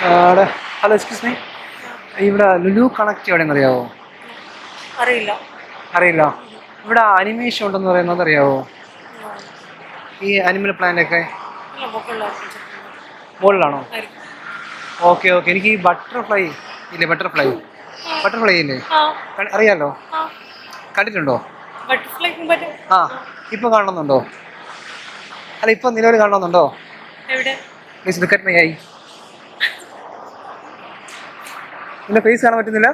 Hello excuse me, ഇവിടെ Lulu connect എവിടെയെന്ന് അറിയാവോ? അറിയില്ല. അറിയില്ല. ഇവിടെ അനിമേഷൻ ഉണ്ടെന്ന് പറയുന്നത് അറിയാവോ? ഈ അനിമൽ പ്ലാന്റ് ഒക്കെ മുകളിലാണോ? Okay okay. എനിക്ക് ഈ ബട്ടർഫ്ലൈ ഇല്ലേ, ബട്ടർഫ്ലൈ ബട്ടർഫ്ലൈ ഇല്ലേ, അറിയാലോ? കണ്ടിട്ടുണ്ടോ? ആ, ഇപ്പൊ കാണുന്നുണ്ടോ? അല്ല, ഇപ്പൊ നിലവിൽ കാണുന്നുണ്ടോ? Please look at my I. നിന്റെ ഫേസ് കാണാൻ പറ്റുന്നില്ല?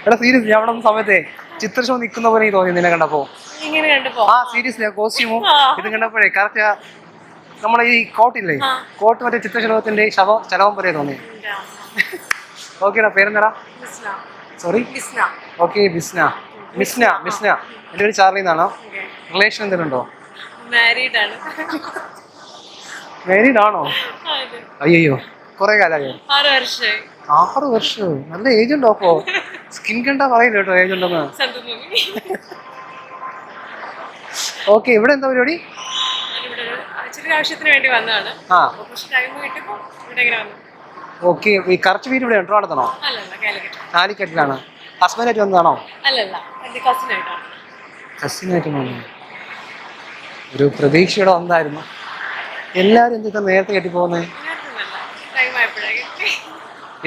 എടാ സീരിയസ്, ഞാൻ അവിടെ സമയത്തെ ചിത്രശോ നിൽക്കുന്ന പോലെ എനിക്ക് തോന്നി നിന്നെ കണ്ടപ്പോ. ആ സീരിയസ്ലി, ആ കോസ്റ്റ്യൂമും ഇത് കണ്ടപ്പോഴേ കറക്റ്റ് നമ്മളെ ഈ കോട്ടില്ലേ, കോട്ട് മറ്റേ ചിത്രശലഭത്തിന്റെ ചലവം പോലെ തോന്നി. ഓക്കേടാ, പേരെന്താടാ? സോറി. ഓക്കെ, ബിസ്ന. മിസ്ന. മിസ്ന. എൻ്റെ ഒരു ചാർലി എന്നാണോ? റിലേഷൻ എന്തെങ്കിലും ഉണ്ടോ? മാരീഡ് ആണോ? അയ്യോ, കുറെ കാലമായോ? 6 വർഷമോ? നല്ല ഏജ് ഉണ്ടോ? അപ്പോ സ്കിൻ കണ്ടാ പറയില്ല കേട്ടോ ഏജ് ഉണ്ടെന്ന്. ഓക്കെ, ഇവിടെ എന്താ പരിപാടി? ആവശ്യത്തിന് വേണ്ടി വന്നതാണ്. ഓക്കെ, ഈ കറക്റ്റ് വീട് ഇവിടെ ട്രിവാൻഡ്രത്താണോ? കാലിക്കറ്റിലാണ്. ഹസ്ബൻഡായിട്ട് വന്നതാണോ? കസിനായിട്ട് വന്നു. ഒരു പ്രതീക്ഷയോടെ വന്നായിരുന്നു. എല്ലാരും എന്താ നേരത്തെ കെട്ടി പോകുന്നത്?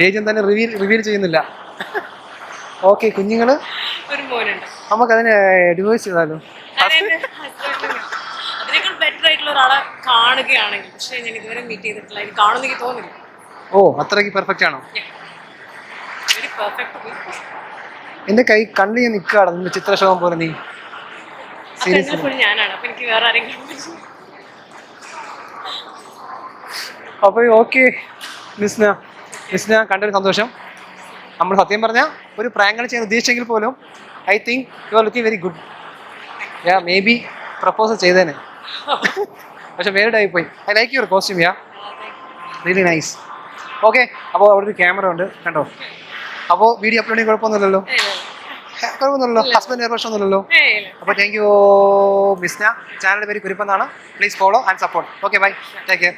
ഏജ് തന്നെ റിവീൽ ചെയ്യുന്നില്ല. ഓക്കെ, കുഞ്ഞുങ്ങള്? നമുക്ക് അതിനെ ഡിവോഴ്സ് ചെയ്താലോ? ഓ, അത്രയ്ക്ക് പെർഫെക്റ്റ് ആണോ? എന്റെ കൈ കണ്ണു ഞാൻ നിൽക്കുകയാണ് നിന്റെ ചിത്രശോഭം പോലെ. നീ അപ്പൊ ഓക്കെ മിസ്ന, കണ്ടൊരു സന്തോഷം. നമ്മൾ സത്യം പറഞ്ഞാൽ ഒരു പ്രാങ്കാണ് ചെയ്യാൻ ഉദ്ദേശിച്ചെങ്കിൽ പോലും I think you are looking very good. Yeah, maybe propose ചെയ്തേനെ. പക്ഷെ മേരിഡ് ആയിപ്പോയി. I like your costume. Yeah, really nice. Okay, അപ്പോൾ അവിടെ ഒരു ക്യാമറ ഉണ്ട് കണ്ടോ. അപ്പോൾ വീഡിയോ അപ്ലോഡ് ചെയ്യാൻ കുഴപ്പമൊന്നുമില്ലല്ലോ? ഹസ്ബൻഡ് പ്രശ്നമൊന്നുമില്ലല്ലോ? അപ്പോൾ താങ്ക് യു മിസ്ന. ചാനലിൻ്റെ പേര് കുരിപ്പെന്നാണ്. Please follow and support. Okay, bye, take care.